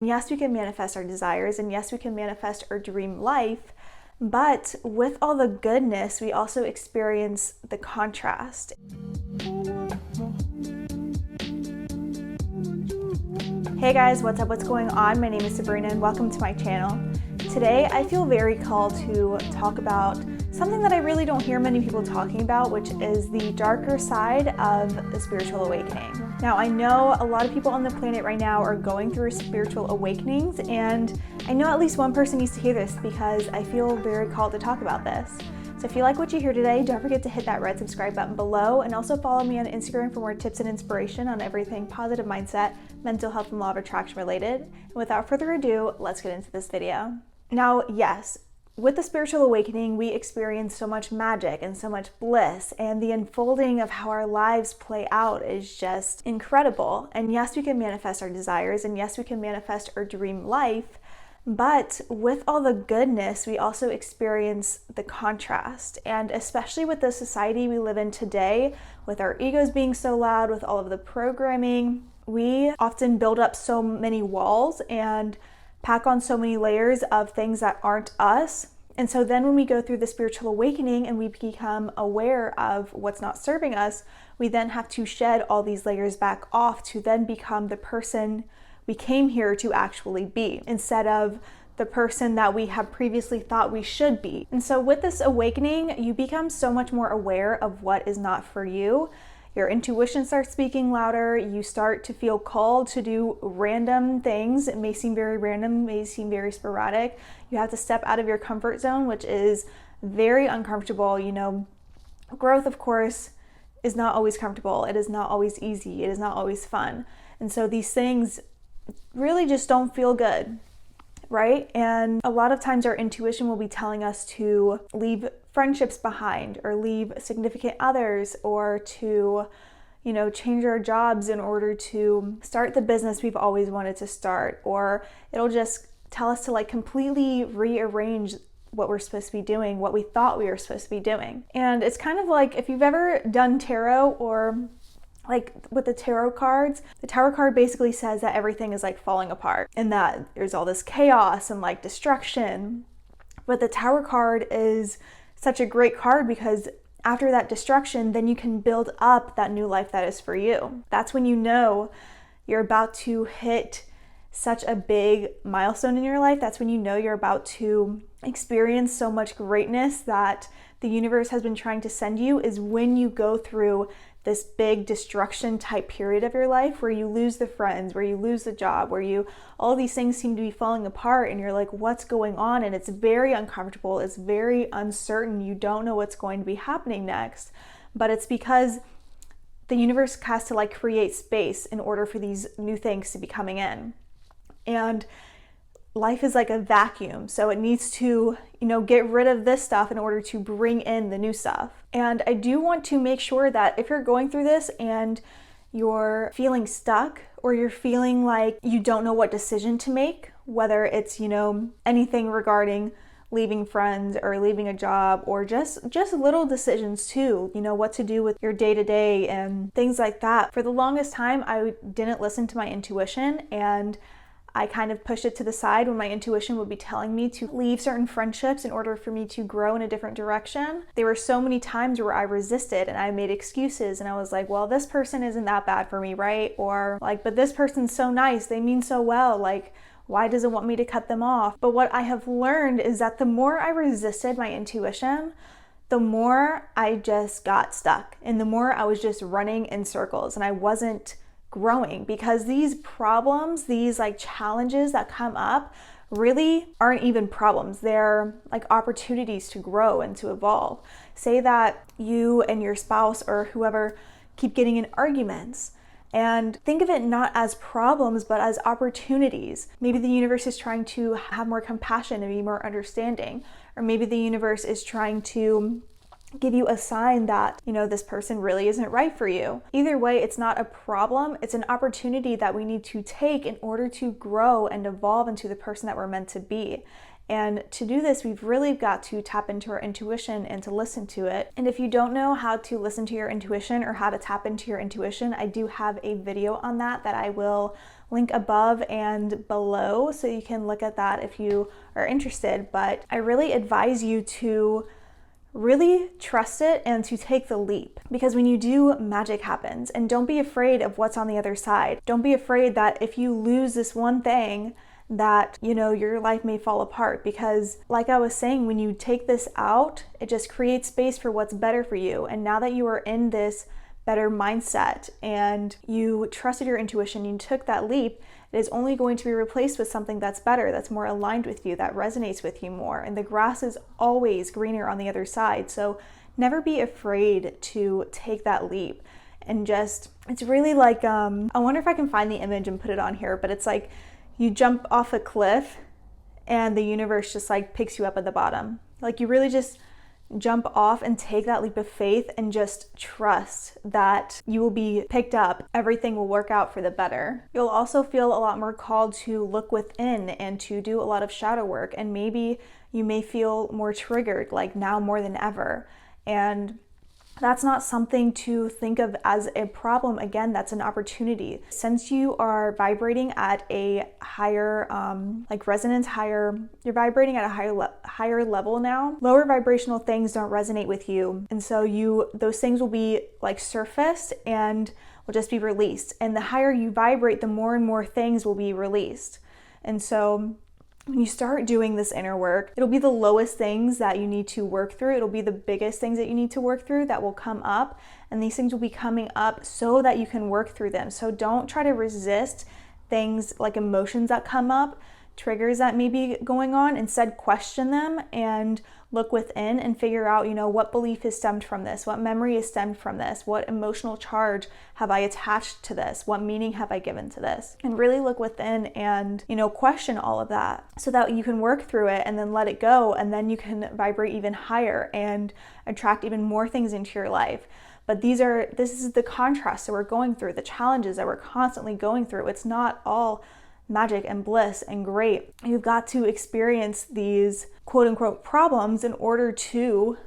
Yes, we can manifest our desires, and yes, we can manifest our dream life, but with all the goodness, we also experience the contrast. Hey guys, what's up? What's going on? My name is Sabrina and welcome to my channel. Today, I feel very called to talk about something that I really don't hear many people talking about, which is the darker side of the spiritual awakening. Now, I know a lot of people on the planet right now are going through spiritual awakenings, and I know at least one person needs to hear this because I feel very called to talk about this. So if you like what you hear today, don't forget to hit that red subscribe button below, and also follow me on Instagram for more tips and inspiration on everything positive mindset, mental health, and law of attraction related. And without further ado, let's get into this video. Now, yes, with the spiritual awakening, we experience so much magic and so much bliss, and the unfolding of how our lives play out is just incredible. And yes, we can manifest our desires, and yes, we can manifest our dream life, but with all the goodness, we also experience the contrast. And especially with the society we live in today, with our egos being so loud, with all of the programming, we often build up so many walls and pack on so many layers of things that aren't us. And so then when we go through the spiritual awakening and we become aware of what's not serving us, we then have to shed all these layers back off to then become the person we came here to actually be, instead of the person that we have previously thought we should be. And so with this awakening, you become so much more aware of what is not for you. Your intuition starts speaking louder. You start to feel called to do random things. It may seem very random, may seem very sporadic. You have to step out of your comfort zone, which is very uncomfortable. You know, growth, of course, is not always comfortable. It is not always easy. It is not always fun. And so these things really just don't feel good, right? And a lot of times our intuition will be telling us to leave friendships behind, or leave significant others, or to, you know, change our jobs in order to start the business we've always wanted to start, or it'll just tell us to like completely rearrange what we're supposed to be doing, what we thought we were supposed to be doing. And it's kind of like if you've ever done tarot, or like with the tarot cards, the tarot card basically says that everything is like falling apart and that there's all this chaos and like destruction. But the tarot card is such a great card because after that destruction, then you can build up that new life that is for you. That's when you know you're about to hit such a big milestone in your life. That's when you know you're about to experience so much greatness that the universe has been trying to send you, is when you go through this big destruction type period of your life where you lose the friends, where you lose the job, where all these things seem to be falling apart and you're like, what's going on? And it's very uncomfortable. It's very uncertain. You don't know what's going to be happening next, but it's because the universe has to like create space in order for these new things to be coming in. And life is like a vacuum, so it needs to, get rid of this stuff in order to bring in the new stuff. And I do want to make sure that if you're going through this and you're feeling stuck, or you're feeling like you don't know what decision to make, whether it's, anything regarding leaving friends or leaving a job, or just little decisions too, what to do with your day-to-day and things like that. For the longest time, I didn't listen to my intuition, and I kind of pushed it to the side when my intuition would be telling me to leave certain friendships in order for me to grow in a different direction. There were so many times where I resisted and I made excuses, and I was like, well, this person isn't that bad for me, right? Or like, but this person's so nice, they mean so well, like, why does it want me to cut them off? But what I have learned is that the more I resisted my intuition, the more I just got stuck, and the more I was just running in circles, and I wasn't growing, because these problems, these like challenges that come up really aren't even problems. They're like opportunities to grow and to evolve. Say that you and your spouse or whoever keep getting in arguments, and think of it not as problems, but as opportunities. Maybe the universe is trying to have more compassion and be more understanding, or maybe the universe is trying to give you a sign that, this person really isn't right for you. Either way, it's not a problem. It's an opportunity that we need to take in order to grow and evolve into the person that we're meant to be. And to do this, we've really got to tap into our intuition and to listen to it. And if you don't know how to listen to your intuition or how to tap into your intuition, I do have a video on that I will link above and below so you can look at that if you are interested. But I really advise you to really trust it and to take the leap, because when you do, magic happens. And don't be afraid of what's on the other side. Don't be afraid that if you lose this one thing that, your life may fall apart, because like I was saying, when you take this out, it just creates space for what's better for you. And now that you are in this better mindset and you trusted your intuition, you took that leap, it is only going to be replaced with something that's better, that's more aligned with you, that resonates with you more. And the grass is always greener on the other side. So never be afraid to take that leap. And it's really like, I wonder if I can find the image and put it on here, but it's like you jump off a cliff and the universe just like picks you up at the bottom. Like you really just jump off and take that leap of faith and just trust that you will be picked up. Everything will work out for the better. You'll also feel a lot more called to look within and to do a lot of shadow work. And maybe you may feel more triggered, like now more than ever. And that's not something to think of as a problem. Again, that's an opportunity. Since you are vibrating at a higher resonance, you're vibrating at a higher level now. Lower vibrational things don't resonate with you. And so those things will be like surfaced and will just be released. And the higher you vibrate, the more and more things will be released. And so when you start doing this inner work, it'll be the lowest things that you need to work through. It'll be the biggest things that you need to work through that will come up. And these things will be coming up so that you can work through them. So don't try to resist things like emotions that come up, triggers that may be going on. Instead, question them and look within and figure out, what belief is stemmed from this? What memory is stemmed from this? What emotional charge have I attached to this? What meaning have I given to this? And really look within and, question all of that so that you can work through it and then let it go. And then you can vibrate even higher and attract even more things into your life. But this is the contrast that we're going through, the challenges that we're constantly going through. It's not all magic and bliss and great. You've got to experience these quote unquote problems in order to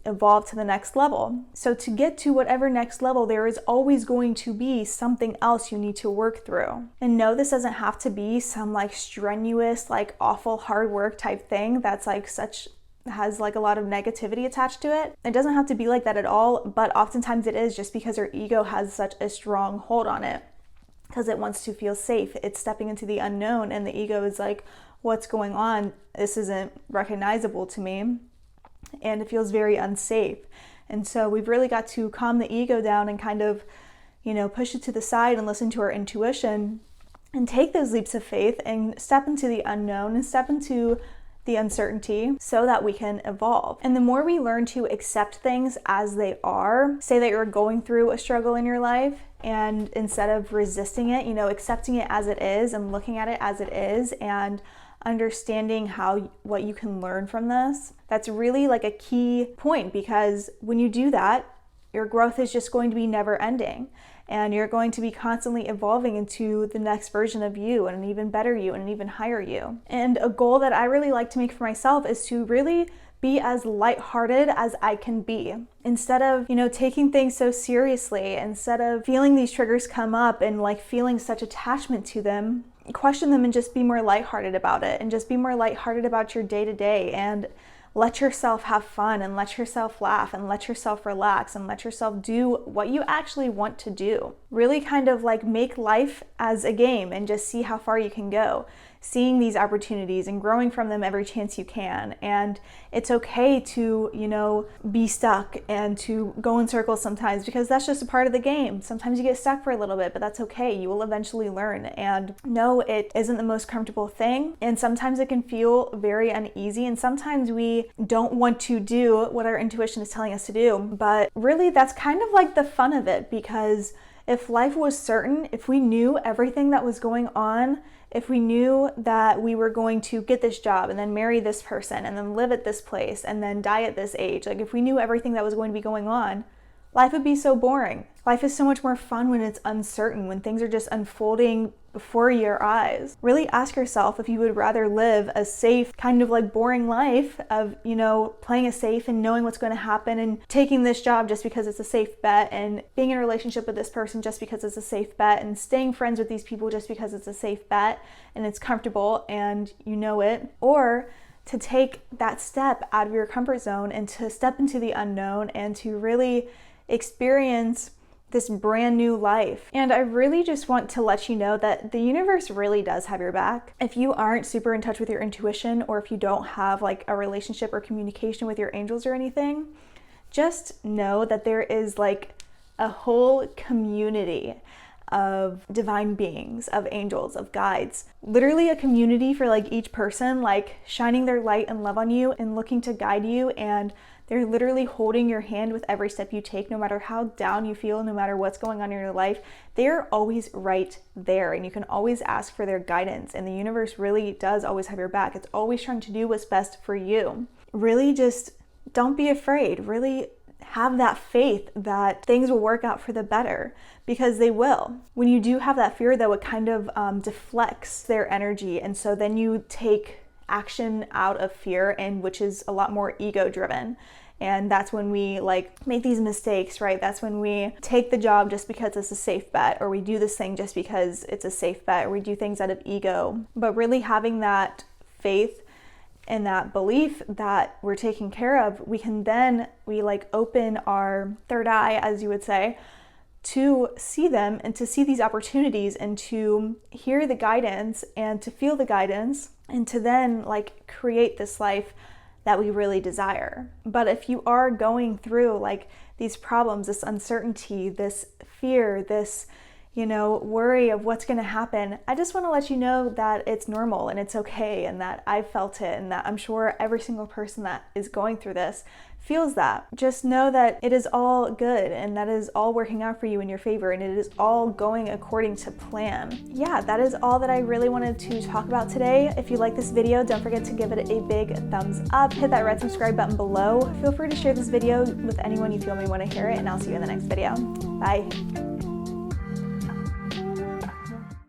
evolve to the next level. So to get to whatever next level, there is always going to be something else you need to work through. And no, this doesn't have to be some like strenuous, like awful hard work type thing that's has like a lot of negativity attached to it. It doesn't have to be like that at all, but oftentimes it is, just because our ego has such a strong hold on it. Because it wants to feel safe. It's stepping into the unknown, and the ego is like, what's going on? This isn't recognizable to me. And it feels very unsafe. And so we've really got to calm the ego down and kind of, push it to the side and listen to our intuition and take those leaps of faith and step into the unknown and step into the uncertainty so that we can evolve. And the more we learn to accept things as they are, say that you're going through a struggle in your life, and instead of resisting it, accepting it as it is and looking at it as it is and understanding what you can learn from this, that's really like a key point, because when you do that, your growth is just going to be never ending. And you're going to be constantly evolving into the next version of you and an even better you and an even higher you. And a goal that I really like to make for myself is to really be as lighthearted as I can be. Instead of, taking things so seriously, instead of feeling these triggers come up and like feeling such attachment to them, question them and just be more lighthearted about it, and just be more lighthearted about your day-to-day, and let yourself have fun and let yourself laugh and let yourself relax and let yourself do what you actually want to do. Really kind of like make life as a game and just see how far you can go, seeing these opportunities and growing from them every chance you can. And it's okay to, be stuck and to go in circles sometimes, because that's just a part of the game. Sometimes you get stuck for a little bit, but that's okay. You will eventually learn. And no, it isn't the most comfortable thing. And sometimes it can feel very uneasy. And sometimes we don't want to do what our intuition is telling us to do. But really, that's kind of like the fun of it, because if life was certain, if we knew everything that was going on, if we knew that we were going to get this job and then marry this person and then live at this place and then die at this age, like if we knew everything that was going to be going on, Life would be so boring. Life is so much more fun when it's uncertain, when things are just unfolding before your eyes. Really ask yourself if you would rather live a safe, kind of like boring life of, you know, playing it safe and knowing what's going to happen and taking this job just because it's a safe bet and being in a relationship with this person just because it's a safe bet and staying friends with these people just because it's a safe bet and it's comfortable and you know it, or to take that step out of your comfort zone and to step into the unknown and to really experience this brand new life. And I really just want to let you know that the universe really does have your back. If you aren't super in touch with your intuition, or if you don't have like a relationship or communication with your angels or anything, just know that there is like a whole community of divine beings, of angels, of guides, literally a community for like each person, like shining their light and love on you and looking to guide you. And they're literally holding your hand with every step you take, no matter how down you feel, no matter what's going on in your life. They're always right there, and you can always ask for their guidance, and the universe really does always have your back. It's always trying to do what's best for you. Really just don't be afraid. Really have that faith that things will work out for the better, because they will. When you do have that fear, though, it kind of deflects their energy, and so then you take action out of fear, and which is a lot more ego driven. And that's when we like make these mistakes, right? That's when we take the job just because it's a safe bet, or we do this thing just because it's a safe bet, or we do things out of ego. But really having that faith and that belief that we're taken care of, we like open our third eye, as you would say, to see them and to see these opportunities and to hear the guidance and to feel the guidance and to then like create this life that we really desire. But if you are going through like these problems, this uncertainty, this fear, this, you know, worry of what's going to happen, I just want to let you know that it's normal and it's okay, and that I've felt it, and that I'm sure every single person that is going through this feels that. Just know that it is all good, and that is all working out for you in your favor, and it is all going according to plan. Yeah, that is all that I really wanted to talk about today. If you like this video, don't forget to give it a big thumbs up. Hit that red subscribe button below. Feel free to share this video with anyone you feel may want to hear it, and I'll see you in the next video. Bye.